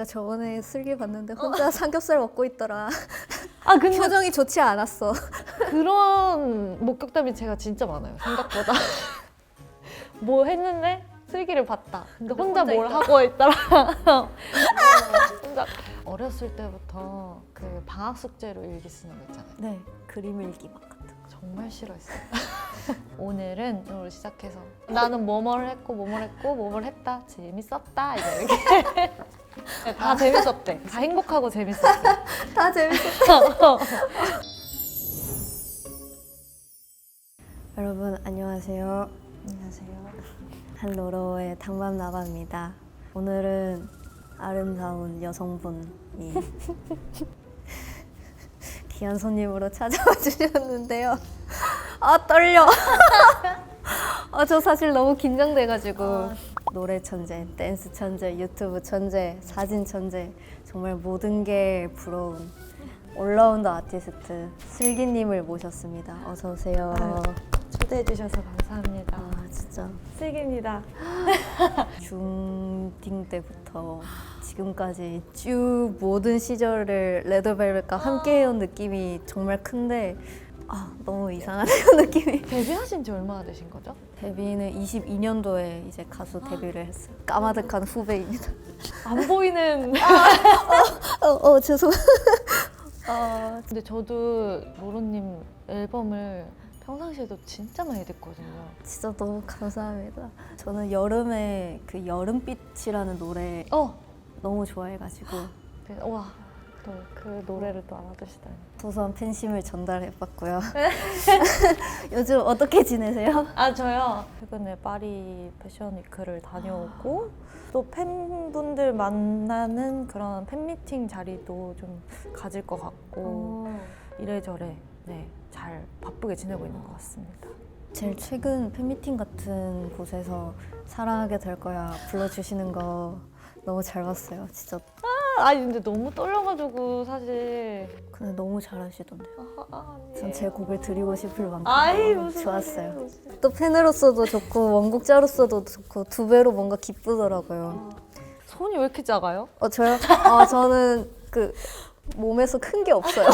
내가 저번에 슬기 봤는데 혼자 삼겹살 먹고 있더라. 아 근데 표정이 좋지 않았어. 그런 목격담이 제가 진짜 많아요. 생각보다. 뭐 했는데 슬기를 봤다. 근데 혼자 뭘 하고 있더라. 혼자 어렸을 때부터 그 방학 숙제로 일기 쓰는 거 있잖아요. 네, 그림 일기 막 같은 거. 정말 싫어했어요. 오늘은 이걸 시작해서 나는 뭐뭘 했고 뭐뭘 했고 뭐뭘 했다. 재밌었다. 이제 이렇게. 다 재밌었대. 다 행복하고 재밌었대. 다 재밌었어. 여러분 안녕하세요. 안녕하세요. 한로로의 당밤나밤입니다. 오늘은 아름다운 여성분이 귀한 손님으로 찾아와 주셨는데요. 아 떨려. 저 사실 너무 긴장돼가지고 노래 천재, 댄스 천재, 유튜브 천재, 사진 천재 정말 모든 게 부러운 올라운더 아티스트 슬기님을 모셨습니다. 어서 오세요. 초대해 주셔서 감사합니다. 진짜 슬기입니다. 중딩 때부터 지금까지 쭉 모든 시절을 레드벨벳과 함께해온 느낌이 정말 큰데 너무 이상하네요 느낌이. 데뷔하신 지 얼마나 되신 거죠? 데뷔는 22년도에 이제 가수 데뷔를 했어요. 까마득한 후배입니다. 안 보이는. 죄송. 근데 저도 로로님 앨범을 평상시에도 진짜 많이 듣거든요. 진짜 너무 감사합니다. 저는 여름에 그 여름빛이라는 노래 너무 좋아해가지고 와, 또 그 노래를 또 알아두시다니. 소소한 팬심을 전달해봤고요. 요즘 어떻게 지내세요? 저요? 최근에 파리 패션위크를 다녀오고 또 팬분들 만나는 그런 팬미팅 자리도 좀 가질 것 같고 이래저래 잘 바쁘게 지내고 있는 것 같습니다. 제일 최근 팬미팅 같은 곳에서 사랑하게 될 거야 불러주시는 거 너무 잘 봤어요. 진짜. 근데 너무 떨려가지고 사실. 근데 너무 잘하시던데요. 아니에요. 전 제 곡을 드리고 싶을 만큼 무슨 좋았어요. 소리예요. 또 팬으로서도 좋고 원곡자로서도 좋고 두 배로 뭔가 기쁘더라고요. 손이 왜 이렇게 작아요? 저요? 저는 그 몸에서 큰 게 없어요.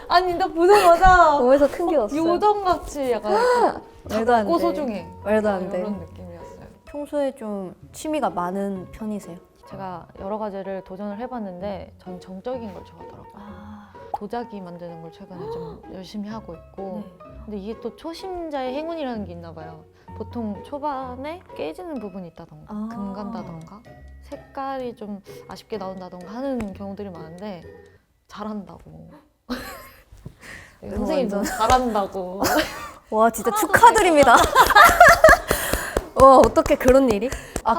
아니 나 보자마자 몸에서 큰 게 없어요. 요정같이 약간 말도 안 작고 돼. 소중해. 말도 안 돼. 이런 느낌이었어요. 평소에 좀 취미가 많은 편이세요? 제가 여러 가지를 도전을 해봤는데 전 정적인 걸 좋아하더라고요. 도자기 만드는 걸 최근에 좀 열심히 하고 있고 근데 이게 또 초심자의 행운이라는 게 있나 봐요. 보통 초반에 깨지는 부분이 있다던가 금간다던가 색깔이 좀 아쉽게 나온다던가 하는 경우들이 많은데 잘한다고. 선생님 완전. 잘한다고. 와 진짜 축하드립니다. 와 어떻게 그런 일이?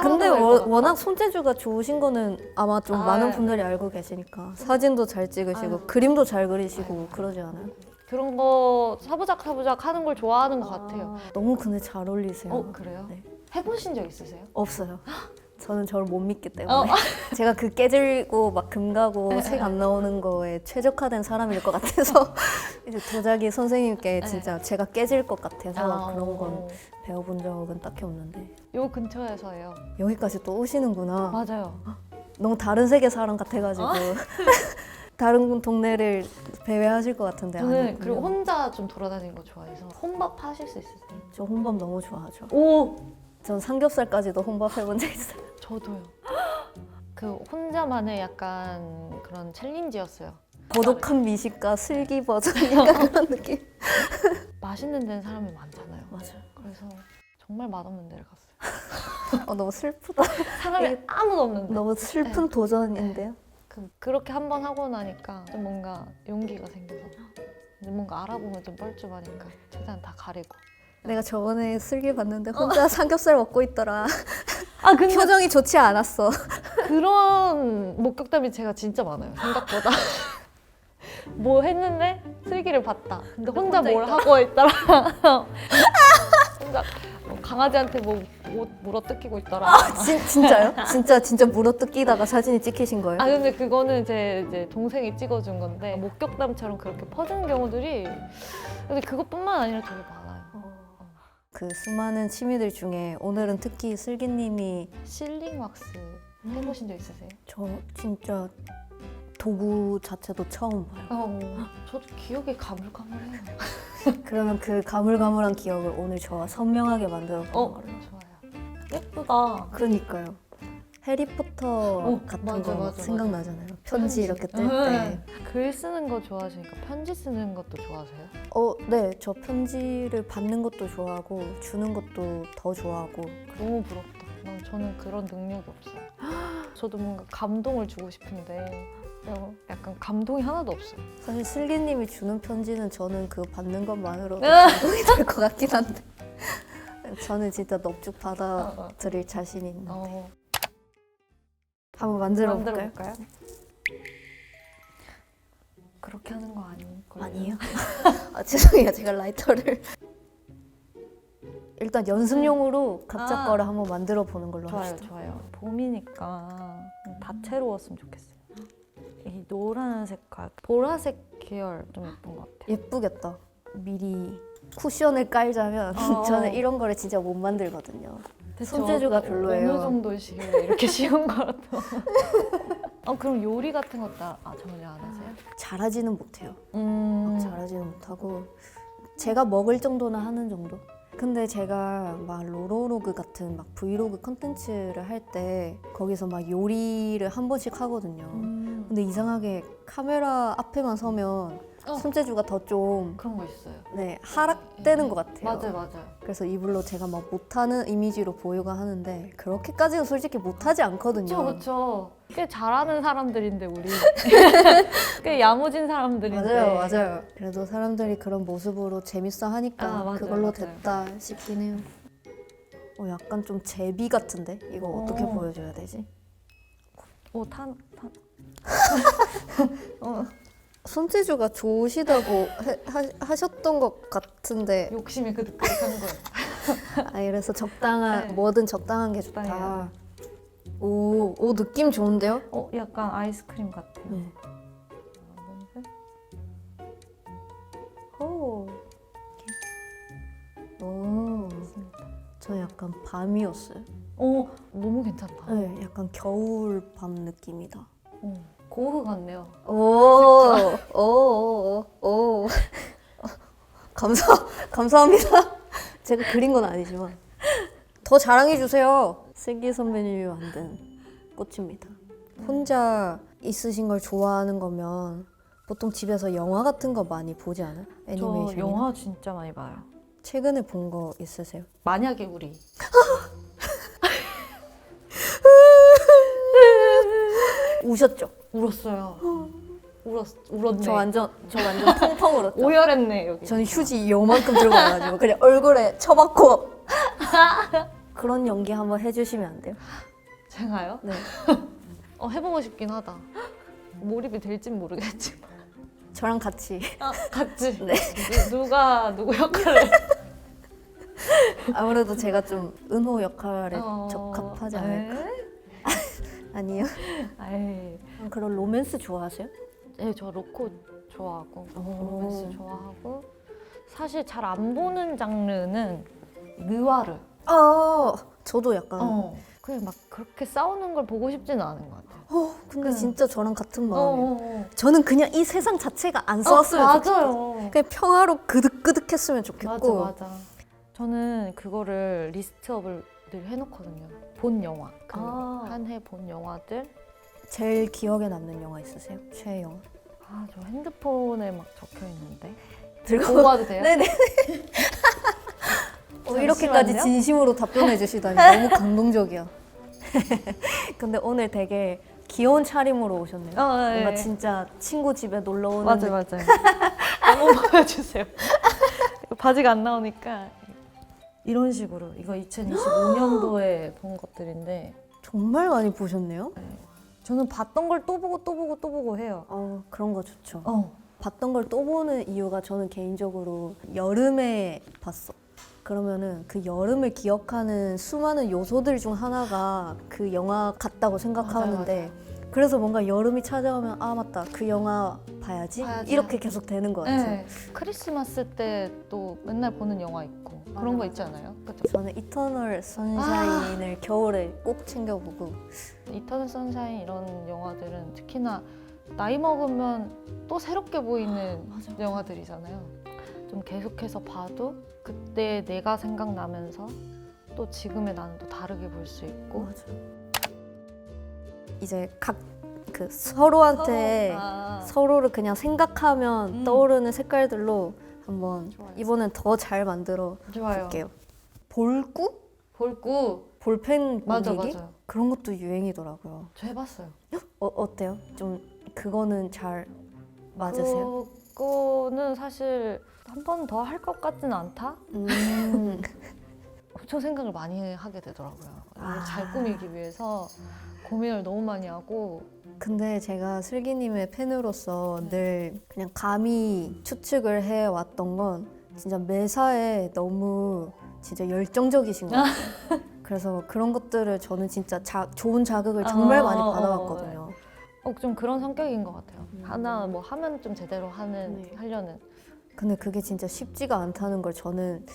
근데 워낙 손재주가 좋으신 거는 아마 좀 많은 분들이 알고 계시니까 사진도 잘 찍으시고 그림도 잘 그리시고 그러지 않아요? 그런 거 사부작 하는 걸 좋아하는 것 같아요. 너무 근데 잘 어울리세요. 그래요? 네. 해보신 적 있으세요? 없어요. 저는 저를 못 믿기 때문에 제가 그 깨질고 막 금 가고 색 안 나오는 거에 최적화된 사람일 것 같아서 이제 도자기 선생님께 진짜 제가 깨질 것 같아서 그런 건 배워본 적은 딱히 없는데 요 근처에서예요. 여기까지 또 오시는구나. 맞아요. 너무 다른 세계 사람 같아가지고 다른 동네를 배회하실 것 같은데 저는 아니군요. 그리고 혼자 좀 돌아다니는 거 좋아해서 혼밥 하실 수 있으세요? 저 혼밥 너무 좋아하죠. 오! 전 삼겹살까지도 혼밥 해본 적 있어요. 저도요. 그 혼자만의 약간 그런 챌린지였어요. 고독한 미식가 슬기 버전인가 그런 느낌. 맛있는 데는 사람이 많잖아요. 맞아요. 그래서 정말 맛없는 데를 갔어요. 너무 슬프다. 사람이 아무도 없는데. 너무 슬픈 도전인데요. 그렇게 한 번 하고 나니까 좀 뭔가 용기가 생겨서 뭔가 알아보면 좀 뻘쭘하니까 최대한 다 가리고. 내가 저번에 슬기 봤는데 혼자 삼겹살 먹고 있더라. 근데 표정이 좋지 않았어. 그런 목격담이 제가 진짜 많아요. 생각보다. 뭐 했는데 슬기를 봤다. 근데 혼자 뭘 하고 있더라. 혼자 강아지한테 뭐 옷 물어뜯기고 있더라. 진짜요? 진짜 물어뜯기다가 사진이 찍히신 거예요? 근데 그거는 제 이제 동생이 찍어준 건데 목격담처럼 그렇게 퍼지는 경우들이 근데 그것뿐만 아니라 되게 많아요. 그 수많은 취미들 중에 오늘은 특히 슬기님이 실링 왁스 해보신 적 있으세요? 저 진짜 도구 자체도 처음 봐요. 저도 기억이 가물가물해요. 그러면 그 가물가물한 기억을 오늘 저와 선명하게 만들어 보는 거를. 좋아요. 예쁘다. 그러니까요. 해리포터 같은 맞아, 거 맞아, 생각나잖아요. 편지 이렇게 뗄 때. 글 쓰는 거 좋아하시니까 편지 쓰는 것도 좋아하세요? 네, 저 편지를 받는 것도 좋아하고 주는 것도 더 좋아하고. 너무 부럽다. 저는 그런 능력이 없어요. 저도 뭔가 감동을 주고 싶은데 약간 감동이 하나도 없어요. 사실 슬기님이 주는 편지는 저는 그거 받는 것만으로도 감동이 될 것 같긴 한데 저는 진짜 넙죽 받아들일 자신이 있는데 한번 만들어 볼까요? 그렇게 하는 거 아닐걸요? 아니에요? 죄송해요. 제가 라이터를 일단 연습용으로 각자 거를 한번 만들어 보는 걸로 합시다. 좋아요. 봄이니까 다채로웠으면 좋겠어요. 이 노란 색깔, 보라색 계열 좀 예쁜 것 같아요. 예쁘겠다. 미리 쿠션을 깔자면 저는 이런 거를 진짜 못 만들거든요. 손재주가 별로예요. 어느 정도시길래 이렇게 쉬운 거라도. 그럼 요리 같은 것도 전혀 안 하세요? 잘하지는 못해요. 막 잘하지는 못하고 제가 먹을 정도는 하는 정도? 근데 제가 막 로로로그 같은 막 브이로그 컨텐츠를 할 때 거기서 막 요리를 한 번씩 하거든요. 근데 이상하게 카메라 앞에만 서면 손재주가 더 좀 그런 거 있어요. 하락되는 것 같아요. 맞아요. 그래서 이불로 제가 막 못하는 이미지로 보여가 하는데 그렇게까지는 솔직히 못하지 않거든요. 그렇죠. 꽤 잘하는 사람들인데 우리 꽤 야무진 사람들인데. 맞아요. 그래도 사람들이 그런 모습으로 재밌어 하니까 맞아요, 그걸로 맞아요. 됐다 싶긴 해요. 약간 좀 제비 같은데? 이거 어떻게 보여줘야 되지? 손재주가 좋으시다고 하셨던 것 같은데 욕심이 그득그득한 거예요. 그래서 적당한 뭐든 적당한 게 좋다. 적당해요. 오 느낌 좋은데요? 약간 아이스크림 같아요. 네. 오. 저 약간 밤이었어요. 너무 괜찮다. 네, 약간 겨울 밤 느낌이다. 고흐 같네요. 오. 감사합니다. 제가 그린 건 아니지만 더 자랑해 주세요. 슬기 선배님이 만든 꽃입니다. 혼자 있으신 걸 좋아하는 거면 보통 집에서 영화 같은 거 많이 보지 않아요? 애니메이션이나? 저 영화 진짜 많이 봐요. 최근에 본 거 있으세요? 만약에 우리. 우셨죠? 울었어요. 울었네. 저 완전 펑펑 울었죠. 오열했네 여기. 저는 휴지 요만큼 들고 와가지고 그냥 얼굴에 쳐박고 그런 연기 한번 해주시면 안 돼요? 제가요? 네. 해보고 싶긴 하다. 몰입이 될진 모르겠지만. 저랑 같이 같이. 네. 누가 누구 역할을? 아무래도 제가 좀 은호 역할에 적합하지 않을까? 아니요. 에이. 그런 로맨스 좋아하세요? 네, 저 로코 좋아하고 로맨스 좋아하고 사실 잘 안 보는 장르는 느와르. 저도 약간 그냥 막 그렇게 싸우는 걸 보고 싶지는 않은 것 같아요. 근데 진짜 저랑 같은 마음이에요. 저는 그냥 이 세상 자체가 안 싸웠으면 좋겠어요. 맞아요. 그냥 평화로 그득그득했으면 좋겠고. 맞아. 저는 그거를 리스트업을 늘 해놓거든요. 본 영화. 한 해 본 영화들. 제일 기억에 남는 영화 있으세요? 최애 영화? 저 핸드폰에 막 적혀 있는데. 들고 보고 와도 돼요? 네네. 이렇게까지 잠시만요. 진심으로 답변해 주시다니 너무 감동적이야. 근데 오늘 되게 귀여운 차림으로 오셨네요. 뭔가 진짜 친구 집에 놀러 오는 맞아요. 한번 보여주세요. 이거 바지가 안 나오니까 이런 식으로 이거 2025년도에 본 것들인데 정말 많이 보셨네요. 저는 봤던 걸 또 보고 해요. 그런 거 좋죠. 봤던 걸 또 보는 이유가 저는 개인적으로 여름에 봤어. 그러면은 그 여름을 기억하는 수많은 요소들 중 하나가 그 영화 같다고 생각하는데 맞아요. 그래서 뭔가 여름이 찾아오면 맞다 그 영화 봐야지 이렇게 계속 되는 것 같아요. 크리스마스 때 또 맨날 보는 영화 있고 그런 거 있지 않아요? 그쵸? 저는 이터널 선샤인을 겨울에 꼭 챙겨보고. 이터널 선샤인 이런 영화들은 특히나 나이 먹으면 또 새롭게 보이는 영화들이잖아요. 좀 계속해서 봐도 그때 내가 생각나면서 또 지금의 나는 또 다르게 볼 수 있고. 맞아. 이제 각 그 서로한테 서로를 그냥 생각하면 떠오르는 색깔들로 한번 좋아요. 이번엔 더 잘 만들어 좋아요. 볼게요. 볼꾸? 볼꾸. 볼펜 맞아, 꾸미기? 맞아요. 그런 것도 유행이더라고요. 저 해봤어요. 어때요? 좀 그거는 잘 맞으세요? 그거는 사실 한 번 더 할 것 같지는 않다? 엄청 생각을 많이 하게 되더라고요. 이걸 잘 꾸미기 위해서 고민을 너무 많이 하고. 근데 제가 슬기님의 팬으로서 늘 그냥 감히 추측을 해왔던 건 진짜 매사에 너무 진짜 열정적이신 것 같아요. 그래서 그런 것들을 저는 진짜 좋은 자극을 정말 많이 받아왔거든요. 좀 그런 성격인 것 같아요. 하나 뭐 하면 좀 제대로 하려는. 근데 그게 진짜 쉽지가 않다는 걸 저는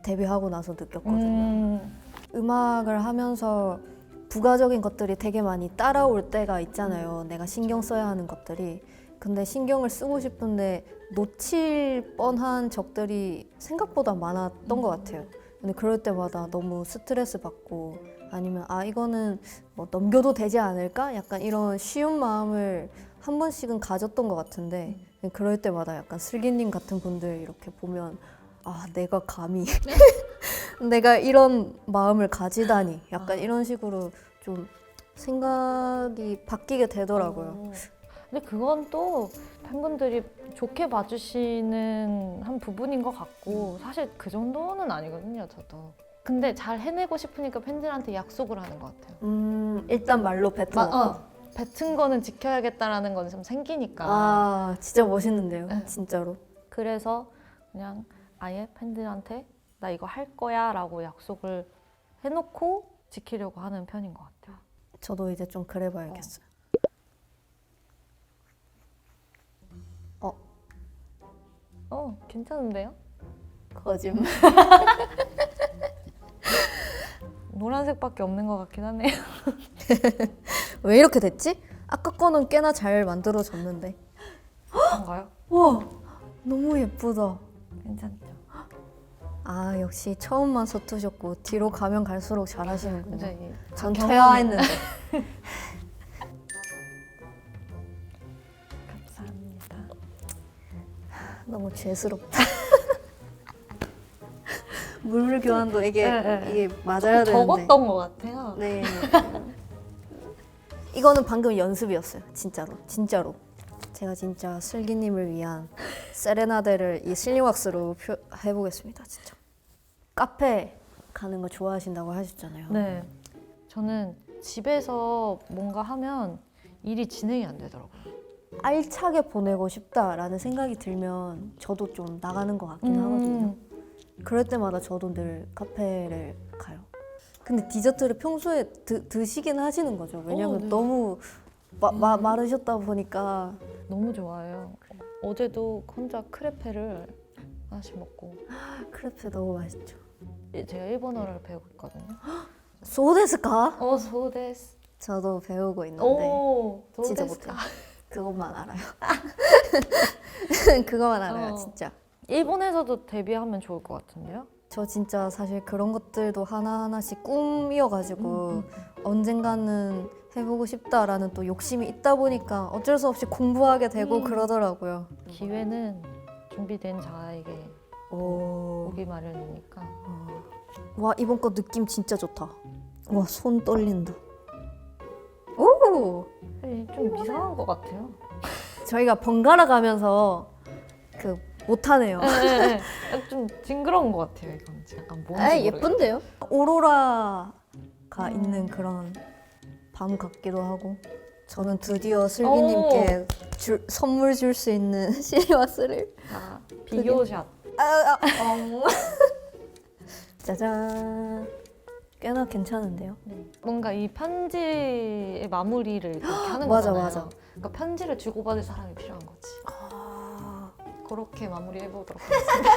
데뷔하고 나서 느꼈거든요. 음악을 하면서 부가적인 것들이 되게 많이 따라올 때가 있잖아요. 내가 신경 써야 하는 것들이. 근데 신경을 쓰고 싶은데 놓칠 뻔한 적들이 생각보다 많았던 것 같아요. 근데 그럴 때마다 너무 스트레스 받고 아니면 이거는 뭐 넘겨도 되지 않을까? 약간 이런 쉬운 마음을 한 번씩은 가졌던 것 같은데 그럴 때마다 약간 슬기님 같은 분들 이렇게 보면 내가 감히 내가 이런 마음을 가지다니 약간 이런 식으로 좀 생각이 바뀌게 되더라고요. 근데 그건 또 팬분들이 좋게 봐주시는 한 부분인 것 같고 사실 그 정도는 아니거든요, 저도. 근데 잘 해내고 싶으니까 팬들한테 약속을 하는 것 같아요. 일단 말로 뱉어놓고. 뱉은 거는 지켜야겠다라는 건 좀 생기니까. 진짜 멋있는데요, 네. 진짜로. 그래서 그냥 아예 팬들한테 나 이거 할 거야 라고 약속을 해놓고 지키려고 하는 편인 것 같아요. 저도 이제 좀 그래봐야겠어요. 괜찮은데요? 거짓말. 노란색밖에 없는 것 같긴 하네요. 왜 이렇게 됐지? 아까 거는 꽤나 잘 만들어졌는데. 그런가요? 와, 너무 예쁘다. 괜찮죠? 역시 처음만 서투셨고 뒤로 가면 갈수록 잘하시는군요. 이제 전 경험이- 퇴화했는데. 감사합니다. 너무 죄스럽다. 물 교환도 이게 맞아야 되는데. 적었던 것 같아요. 네. 이거는 방금 연습이었어요. 진짜로. 제가 진짜 슬기님을 위한 세레나데를 이 슬림왁스로 해보겠습니다. 진짜. 카페 가는 거 좋아하신다고 하셨잖아요. 네. 저는 집에서 뭔가 하면 일이 진행이 안 되더라고요. 알차게 보내고 싶다라는 생각이 들면 저도 좀 나가는 것 같긴 하거든요. 그럴 때마다 저도 늘 카페를 가요. 근데 디저트를 평소에 드시긴 하시는 거죠? 왜냐면 네. 너무 마르셨다 보니까. 너무 좋아해요. 어제도 혼자 크레페를 하나씩 먹고. 크레페 너무 맛있죠. 제가 일본어를 배우고 있거든요. 소데스까? 소데스. 저도 배우고 있는데 오, 진짜 소데스까. 못해요. 그것만 알아요. 그것만 알아요, 진짜. 일본에서도 데뷔하면 좋을 것 같은데요? 저 진짜 사실 그런 것들도 하나하나씩 꿈이어가지고 언젠가는 해보고 싶다라는 또 욕심이 있다 보니까 어쩔 수 없이 공부하게 되고 그러더라고요. 기회는 준비된 자에게 오기 마련이니까. 와, 이번 거 느낌 진짜 좋다. 와, 손 떨린다. 오! 좀 이상한 것 같아요. 저희가 번갈아 가면서 못하네요. 네. 좀 징그러운 것 같아요. 이건 약간 뭔지 모르겠어요. 예쁜데요? 오로라가 있는 그런 밤 같기도 하고. 저는 드디어 슬기님께 선물 줄 수 있는 실리왁스를 비교샷. 짜잔. 꽤나 괜찮은데요? 뭔가 이 편지의 마무리를 이렇게 하는 맞아, 거잖아요. 맞아. 그러니까 편지를 주고받을 사람이 필요한 거지. 그렇게 마무리해보도록 하겠습니다.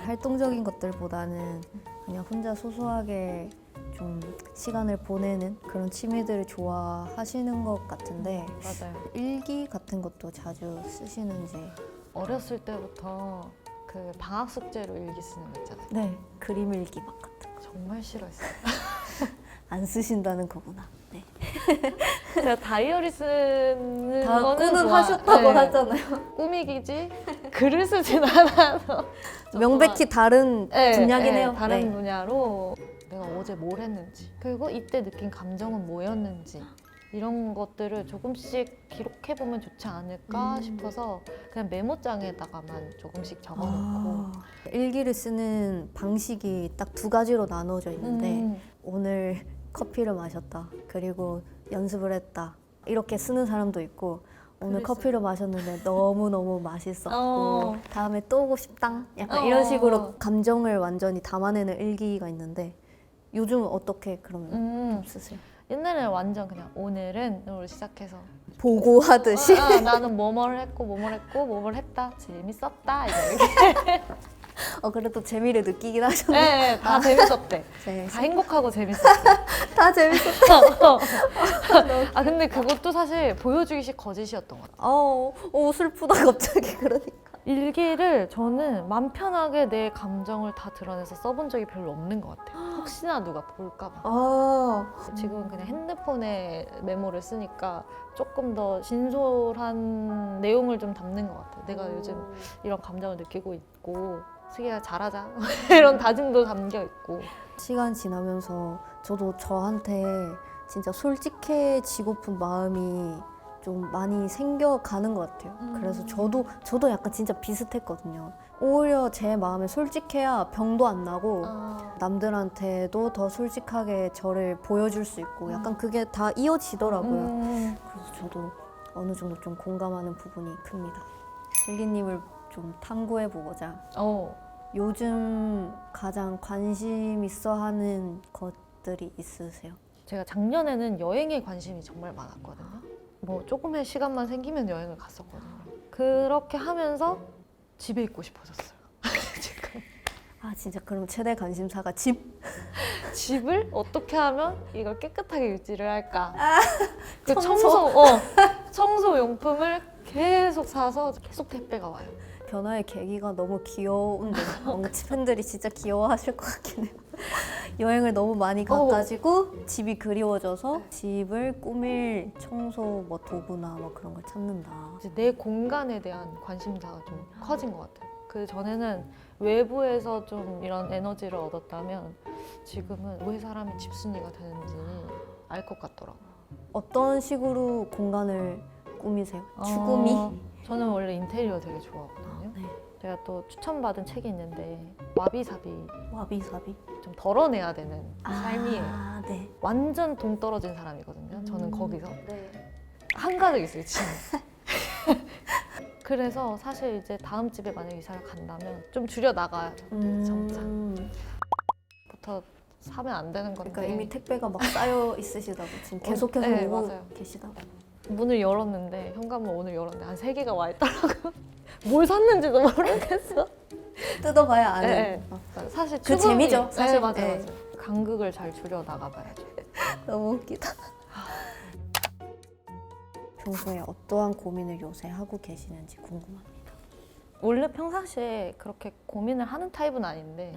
활동적인 것들보다는 그냥 혼자 소소하게 좀 시간을 보내는 그런 취미들을 좋아하시는 것 같은데 맞아요. 일기 같은 것도 자주 쓰시는지. 어렸을 때부터 그 방학 숙제로 일기 쓰는 거 있잖아요. 네, 그림 일기 막 같은 거. 정말 싫어했어요. 안 쓰신다는 거구나. 네. 제가 다이어리 쓰는 다 거는 꾸는 좋아. 하셨다고 네. 하잖아요. 꾸미기지 글을 쓰진 않아서 명백히 다른 네, 분야긴 네, 해요. 다른 네. 분야로 내가 어제 뭘 했는지 그리고 이때 느낀 감정은 뭐였는지 이런 것들을 조금씩 기록해보면 좋지 않을까 싶어서 그냥 메모장에다가만 조금씩 적어놓고 일기를 쓰는 방식이 딱 두 가지로 나눠져 있는데 오늘 커피를 마셨다. 그리고 연습을 했다. 이렇게 쓰는 사람도 있고 오늘 그랬어요. 커피를 마셨는데 너무너무 맛있었고 어. 다음에 또 오고 싶다. 약간 이런 식으로 감정을 완전히 담아내는 일기가 있는데 요즘 어떻게 그러면 쓰세요? 옛날에는 완전 그냥 오늘은으로 시작해서 보고하듯이? 나는 뭐뭘 했고 뭐뭘 했고 뭐뭘 했다 재밌었다 이렇게 그래도 재미를 느끼긴 하셨네. 네, 다 재밌었대. 네. 다 행복하고 재밌었대. 다 재밌었다. 아 근데 그것도 사실 보여주기식 거짓이었던 것 같아요. 슬프다 갑자기 그러니까. 일기를 저는 맘 편하게 내 감정을 다 드러내서 써본 적이 별로 없는 것 같아요. 혹시나 누가 볼까 봐. 지금은 그냥 핸드폰에 메모를 쓰니까 조금 더 진솔한 내용을 좀 담는 것 같아요. 내가 요즘 이런 감정을 느끼고 있고 슬기야 잘하자 이런 다짐도 담겨 있고. 시간 지나면서 저도 저한테 진짜 솔직해지고픈 마음이 좀 많이 생겨가는 것 같아요. 그래서 저도 약간 진짜 비슷했거든요. 오히려 제 마음에 솔직해야 병도 안 나고 남들한테도 더 솔직하게 저를 보여줄 수 있고 약간 그게 다 이어지더라고요. 그래서 저도 어느 정도 좀 공감하는 부분이 큽니다. 슬기님을 좀 탐구해보고자 요즘 가장 관심 있어 하는 것들이 있으세요? 제가 작년에는 여행에 관심이 정말 많았거든요. 뭐 조금의 시간만 생기면 여행을 갔었거든요. 그렇게 하면서 집에 있고 싶어졌어요. 지금 진짜 그럼 최대 관심사가 집? 집을 어떻게 하면 이걸 깨끗하게 유지를 할까? 그 청소. 청소 용품을 계속 사서 계속 택배가 와요. 변화의 계기가 너무 귀여운데 뭔가 팬들이 진짜 귀여워하실 것 같긴 해요. 여행을 너무 많이 가가지고 집이 그리워져서 집을 꾸밀 청소 뭐 도구나 뭐 그런 걸 찾는다. 이제 내 공간에 대한 관심사가 좀 커진 것 같아요. 그 전에는 외부에서 좀 이런 에너지를 얻었다면 지금은 왜 사람이 집순이가 되는지 알 것 같더라고요. 어떤 식으로 공간을 꾸미세요? 추구미? 저는 원래 인테리어 되게 좋아하거든요. 네. 제가 또 추천받은 책이 있는데 와비사비 와비사비? 좀 덜어내야 되는 삶이에요. 네. 완전 동떨어진 사람이거든요. 저는 거기서 한가득 있어요, 짐. 그래서 사실 이제 다음 집에 만약 이사를 간다면 좀 줄여 나가야 점차. 부터 사면 안 되는 건데. 그러니까 이미 택배가 막 쌓여 있으시다고 지금 계속해서 네, 오고 맞아요. 계시다고. 문을 열었는데 현관문 오늘 열었는데 한 3개가 와 있더라고요. 뭘 샀는지도 모르겠어. 뜯어봐야 아는. 네. 사실 그 재미죠, 사실. 맞아요, 네. 맞아요. 간극을 잘 줄여 나가봐야죠. 너무 웃기다. 평소에 어떠한 고민을 요새 하고 계시는지 궁금합니다. 원래 평상시에 그렇게 고민을 하는 타입은 아닌데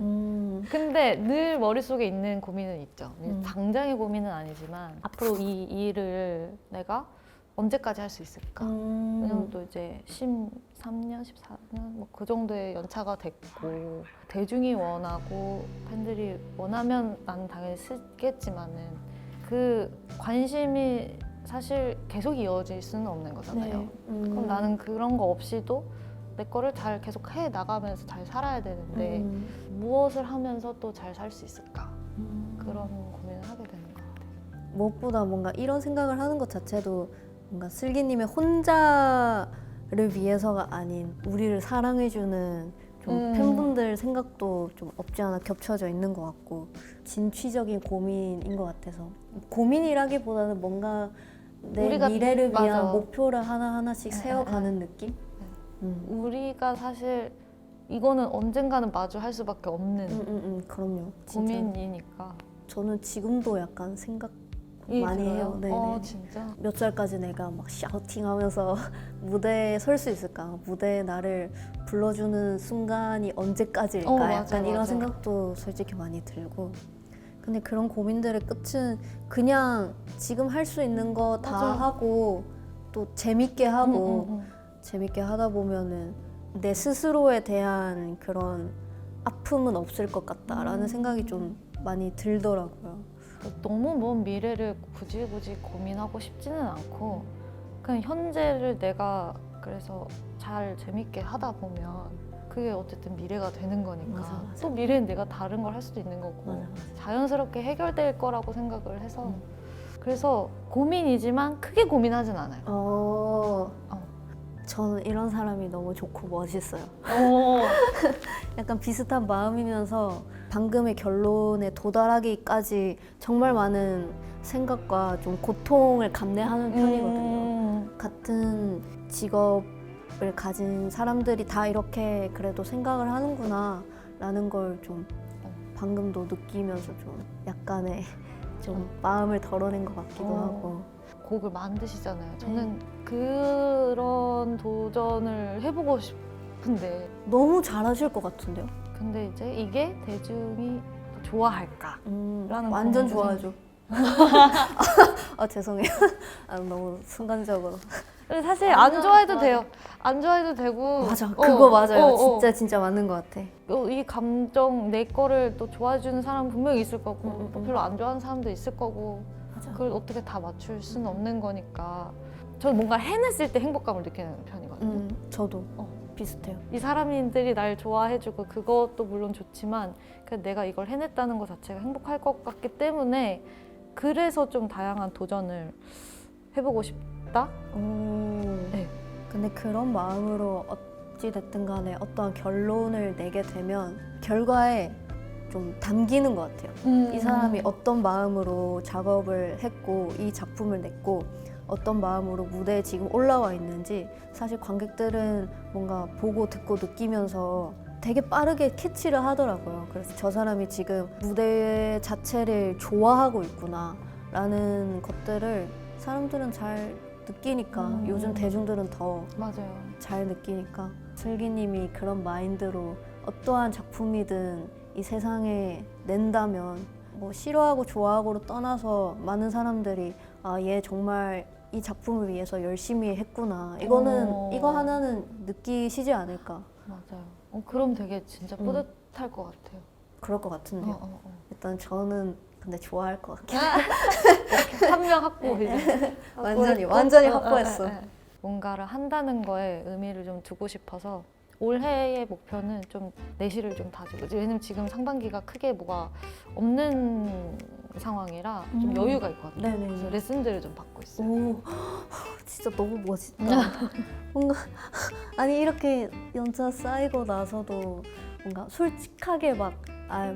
근데 늘 머릿속에 있는 고민은 있죠. 당장의 고민은 아니지만 앞으로 이 일을 내가 언제까지 할 수 있을까? 왜냐면 또 이제 13년, 14년 뭐 그 정도의 연차가 됐고 대중이 원하고 팬들이 원하면 나는 당연히 쓰겠지만은 그 관심이 사실 계속 이어질 수는 없는 거잖아요. 네. 그럼 나는 그런 거 없이도 내 거를 잘 계속 해 나가면서 잘 살아야 되는데 무엇을 하면서 또 잘 살 수 있을까? 그런 고민을 하게 되는 것 같아요. 무엇보다 뭔가 이런 생각을 하는 것 자체도 뭔가 슬기님의 혼자를 위해서가 아닌 우리를 사랑해주는 좀 팬분들 생각도 좀 없지 않아 겹쳐져 있는 것 같고 진취적인 고민인 것 같아서 고민이라기보다는 뭔가 내 우리가- 미래를 위한 맞아. 목표를 하나하나씩 세워가는 느낌? 우리가 사실 이거는 언젠가는 마주할 수밖에 없는 그럼요. 진짜. 고민이니까. 저는 지금도 약간 생각 이 많이 들어요? 해요. 네네. 진짜? 몇 살까지 내가 막 샤우팅하면서 무대에 설 수 있을까? 무대에 나를 불러주는 순간이 언제까지일까? 맞아, 약간 이런 맞아. 생각도 솔직히 많이 들고. 근데 그런 고민들의 끝은 그냥 지금 할 수 있는 거 다 맞아. 하고 또 재밌게 하고 재밌게 하다 보면은 내 스스로에 대한 그런 아픔은 없을 것 같다라는 생각이 좀 많이 들더라고요. 너무 먼 미래를 굳이 고민하고 싶지는 않고 그냥 현재를 내가 그래서 잘 재밌게 하다 보면 그게 어쨌든 미래가 되는 거니까 맞아. 또 미래는 내가 다른 걸 할 수도 있는 거고 맞아. 자연스럽게 해결될 거라고 생각을 해서 그래서 고민이지만 크게 고민하진 않아요. 저는 이런 사람이 너무 좋고 멋있어요. 약간 비슷한 마음이면서 방금의 결론에 도달하기까지 정말 많은 생각과 좀 고통을 감내하는 편이거든요. 같은 직업을 가진 사람들이 다 이렇게 그래도 생각을 하는구나 라는 걸 좀 방금도 느끼면서 좀 약간의 좀 마음을 덜어낸 것 같기도 하고. 곡을 만드시잖아요. 저는 그런 도전을 해보고 싶은데 너무 잘하실 것 같은데요? 근데 이제 이게 대중이 좋아할까? 라는 완전 고민도 좋아하죠. 죄송해요. 너무 순간적으로. 근데 사실 안 좋아해도 돼요. 안 좋아해도 되고. 맞아, 그거 맞아요. 진짜 맞는 것 같아. 이 감정 내 거를 또 좋아해주는 사람 분명히 있을 거고 또 별로 안 좋아하는 사람도 있을 거고 맞아. 그걸 어떻게 다 맞출 수는 없는 거니까 저는 뭔가 해냈을 때 행복감을 느끼는 편이거든요. 저도 비슷해요. 이 사람들이 날 좋아해주고 그것도 물론 좋지만 그냥 내가 이걸 해냈다는 것 자체가 행복할 것 같기 때문에 그래서 좀 다양한 도전을 해보고 싶다? 네. 근데 그런 마음으로 어찌됐든 간에 어떠한 결론을 내게 되면 결과에 좀 담기는 것 같아요. 이 사람이 어떤 마음으로 작업을 했고 이 작품을 냈고 어떤 마음으로 무대에 지금 올라와 있는지 사실 관객들은 뭔가 보고 듣고 느끼면서 되게 빠르게 캐치를 하더라고요. 그래서 저 사람이 지금 무대 자체를 좋아하고 있구나 라는 것들을 사람들은 잘 느끼니까 요즘 대중들은 더 맞아요. 잘 느끼니까 슬기님이 그런 마인드로 어떠한 작품이든 이 세상에 낸다면 뭐 싫어하고 좋아하고로 떠나서 많은 사람들이 얘 정말 이 작품을 위해서 열심히 했구나 이거 하나는 느끼시지 않을까. 맞아요. 그럼 되게 진짜 뿌듯할 것 같아요. 그럴 것 같은데요. 일단 저는 근데 좋아할 것 같긴 해요. 한 명 확보 이제 완전히 확보했어. 뭔가를 한다는 거에 의미를 좀 두고 싶어서 올해의 목표는 좀 내실을 좀 다지고 왜냐면 지금 상반기가 크게 뭐가 없는 상황이라 좀 여유가 있거든요. 네네. 그래서 레슨들을 좀 받고 있어요. 오, 진짜 너무 멋있다. 뭔가 아니 이렇게 연차 쌓이고 나서도 뭔가 솔직하게 막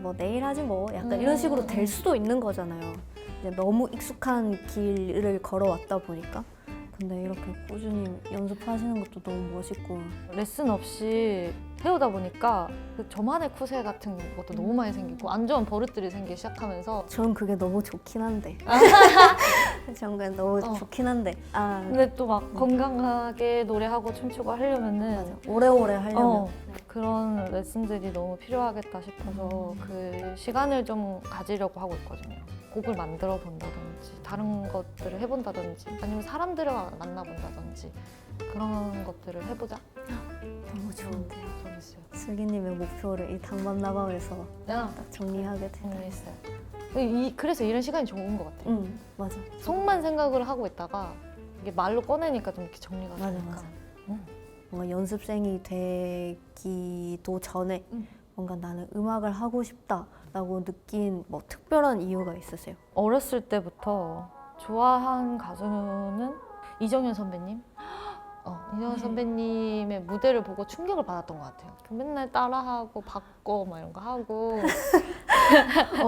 뭐 내일 하지 뭐 약간 이런 식으로 될 수도 있는 거잖아요. 이제 너무 익숙한 길을 걸어왔다 보니까. 근데 이렇게 꾸준히 연습하시는 것도 너무 멋있고. 레슨 없이 해오다 보니까 그 저만의 쿠세 같은 것도 너무 많이 생기고 안 좋은 버릇들이 생기기 시작하면서 전 그게 너무 좋긴 한데. 전 그게 너무 좋긴 한데. 근데 또 막 건강하게 노래하고 춤추고 하려면은 맞아. 오래오래 하려면. 그런 레슨들이 너무 필요하겠다 싶어서 그 시간을 좀 가지려고 하고 있거든요. 곡을 만들어 본다든지 다른 것들을 해본다든지 아니면 사람들을 만나본다든지 그런 것들을 해보자. 너무 좋은데요. 재밌어요. 슬기님의 목표를 이 당만 나방에서 딱 정리하게 되네. 재밌어요. 그래서 이런 시간이 좋은 것 같아요. 맞아. 속만 생각을 하고 있다가 이게 말로 꺼내니까 좀 이렇게 정리가 맞아, 되니까. 맞아. 뭔가 연습생이 되기도 전에 뭔가 나는 음악을 하고 싶다라고 느낀 뭐 특별한 이유가 있으세요? 어렸을 때부터 좋아한 가수는 이정현 선배님? 이정현 선배님의 무대를 보고 충격을 받았던 것 같아요. 맨날 따라하고 바꿔 막 이런 거 하고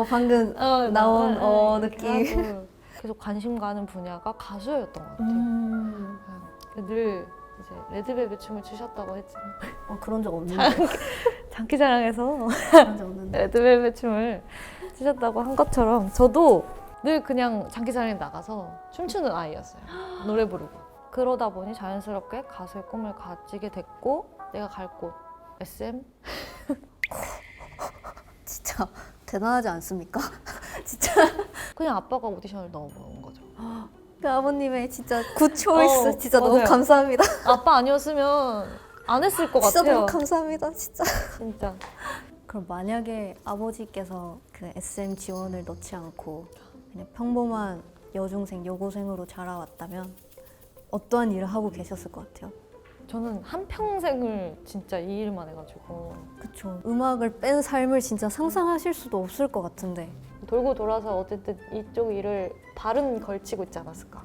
방금 나온 느낌. 하고 계속 관심 가는 분야가 가수였던 것 같아요. 늘 이제 레드벨벳 춤을 추셨다고 했잖아. 그런 적 없는데. 장기자랑에서 그런 적 없는데. 레드벨벳 춤을 추셨다고 한 것처럼 저도 늘 그냥 장기자랑에 나가서 춤추는 아이였어요. 노래 부르고. 그러다 보니 자연스럽게 가수의 꿈을 가지게 됐고 내가 갈 곳 SM? 진짜 대단하지 않습니까? 진짜 그냥 아빠가 오디션을 넣어본 거죠. 그 아버님의 진짜 굿 초이스 진짜 너무 맞아요. 감사합니다. 아빠 아니었으면 안 했을 것 진짜 같아요. 너무 감사합니다. 진짜. 진짜. 그럼 만약에 아버지께서 그 SM 지원을 넣지 않고 그냥 평범한 여중생, 여고생으로 자라왔다면 어떠한 일을 하고 계셨을 것 같아요? 저는 한평생을 진짜 이 일만 해가지고 그쵸. 음악을 뺀 삶을 진짜 상상하실 수도 없을 것 같은데. 돌고 돌아서 어쨌든 이쪽 일을 발은 걸치고 있지 않았을까.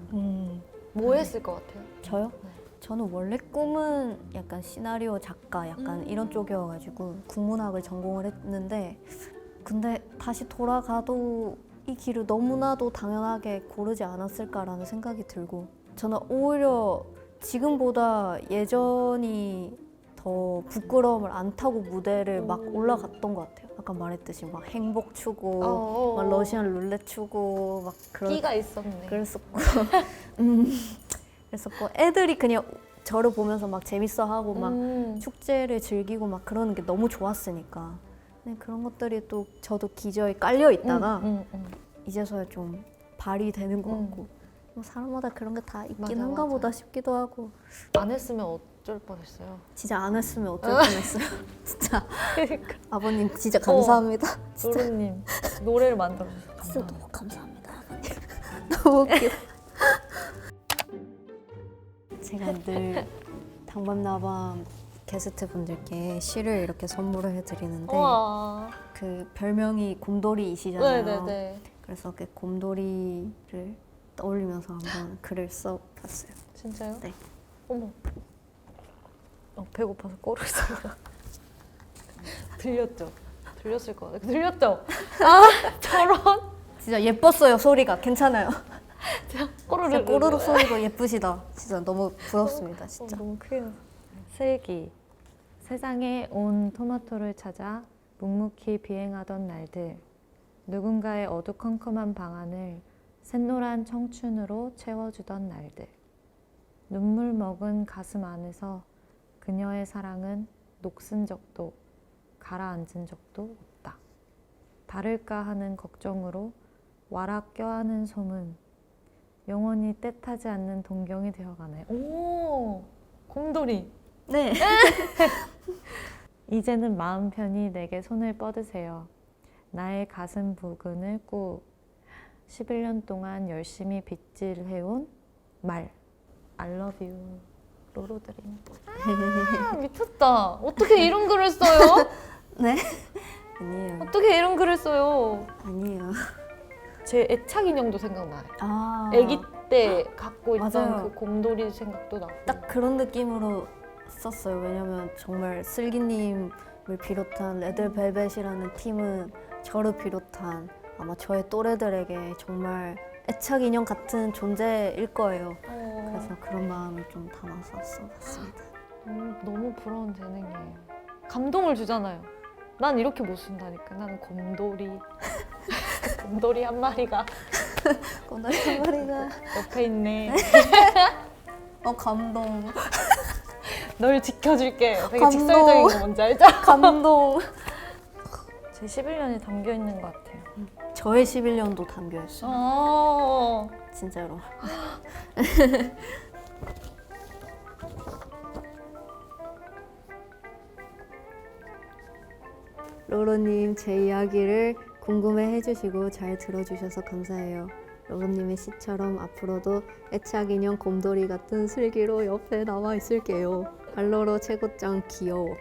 뭐 했을 것 같아요? 저요? 네. 저는 원래 꿈은 약간 시나리오 작가 약간 이런 쪽이어가지고 국문학을 전공을 했는데 근데 다시 돌아가도 이 길을 너무나도 당연하게 고르지 않았을까라는 생각이 들고 저는 오히려 지금보다 예전이 더 부끄러움을 안 타고 무대를 막 올라갔던 것 같아요. 아까 말했듯이 막 행복 추고 막 러시안 룰렛 추고 막 그런 끼가 있었네. 그랬었고 그랬었고 애들이 그냥 저를 보면서 막 재밌어하고 막 축제를 즐기고 막 그러는 게 너무 좋았으니까 근데 그런 것들이 또 저도 기저에 깔려 있다가 이제서야 좀 발휘되는 것 같고 뭐 사람마다 그런 게 다 있긴 맞아, 한가 맞아. 보다 싶기도 하고 안 했으면 어쩔 뻔했어요. 진짜 안 했으면 어쩔 뻔했어요. 진짜 그러니까 아버님 진짜 감사합니다. 진짜 노루님 노래를 만들어주셔서 진짜 감사합니다. 너무 감사합니다. 아버님. 너무 웃기다. 제가 늘 당밤나밤 게스트 분들께 시를 이렇게 선물을 해드리는데 우와. 그 별명이 곰돌이이시잖아요. 네네네. 그래서 그 곰돌이를 떠올리면서 한번 글을 써봤어요. 진짜요? 네. 어머. 배고파서 꼬르륵 들렸죠? 들렸을 거 같아요. 들렸죠? 아 저런. 진짜 예뻤어요 소리가. 괜찮아요. 진짜 진짜 꼬르륵. 꼬르륵 소리도 예쁘시다. 진짜 너무 부럽습니다. 진짜. 너무 크게. 슬기. 세상에 온 토마토를 찾아 묵묵히 비행하던 날들. 누군가의 어두컴컴한 방안을 샛노란 청춘으로 채워주던 날들. 눈물 먹은 가슴 안에서 그녀의 사랑은 녹슨 적도 가라앉은 적도 없다. 다를까 하는 걱정으로 와락 껴안은 솜은 영원히 때타지 않는 동경이 되어가네. 오, 곰돌이. 네. 이제는 마음 편히 내게 손을 뻗으세요. 나의 가슴 부근을 꾹 11년 동안 열심히 빗질해온 말 I love you 로로드림. 아, 미쳤다. 어떻게 이런 글을 써요? 네. 아니에요. 어떻게 이런 글을 써요? 아니에요. 제 애착 인형도 생각나요. 아. 아기 때 갖고 있던 맞아요. 그 곰돌이 생각도 나고. 딱 그런 느낌으로 썼어요. 왜냐면 정말 슬기님을 비롯한 레드벨벳이라는 팀은 저를 비롯한 아마 저의 또래들에게 정말 애착 인형 같은 존재일 거예요. 그래서 그런 마음을 좀 담아서 써봤습니다. 너무 부러운 재능이에요. 감동을 주잖아요. 난 이렇게 못 쓴다니까. 나는 곰돌이. 곰돌이 한 마리가 꼬다리 한 마리가 옆에 있네. 감동. 널 지켜줄게. 되게 감동. 직설적인 거 뭔지 알죠? 감동. 제 11년이 담겨 있는 것 같아요. 저의 11년도 담겨있어요. 진짜로. 로로님 제 이야기를 궁금해 해주시고 잘 들어주셔서 감사해요. 로로님의 시처럼 앞으로도 애착 인형 곰돌이 같은 슬기로 옆에 남아 있을게요. 발로로 최고짱 귀여워.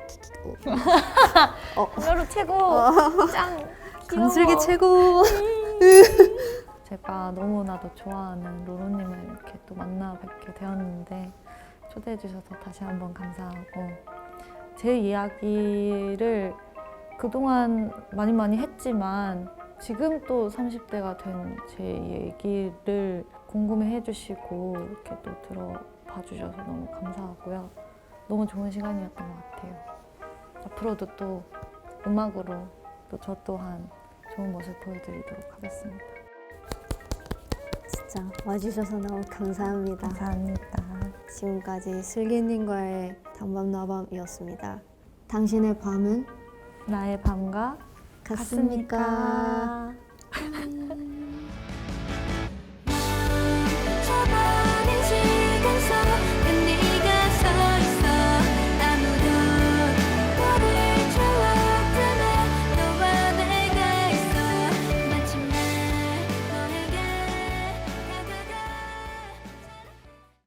여러 최고. 짱. 강슬기 최고. 제가 너무나도 좋아하는 로로님을 이렇게 또 만나 뵙게 되었는데 초대해 주셔서 다시 한번 감사하고 제 이야기를 그동안 많이 했지만 지금 또 30대가 된 제 얘기를 궁금해 해주시고 이렇게 또 들어봐 주셔서 너무 감사하고요. 너무 좋은 시간이었던 것 같아요. 앞으로도 또 음악으로 또 저 또한 좋은 모습 보여드리도록 하겠습니다. 진짜 와주셔서 너무 감사합니다. 감사합니다. 지금까지 슬기님과의 당밤나밤이었습니다. 당신의 밤은 나의 밤과 같습니까? 같습니까?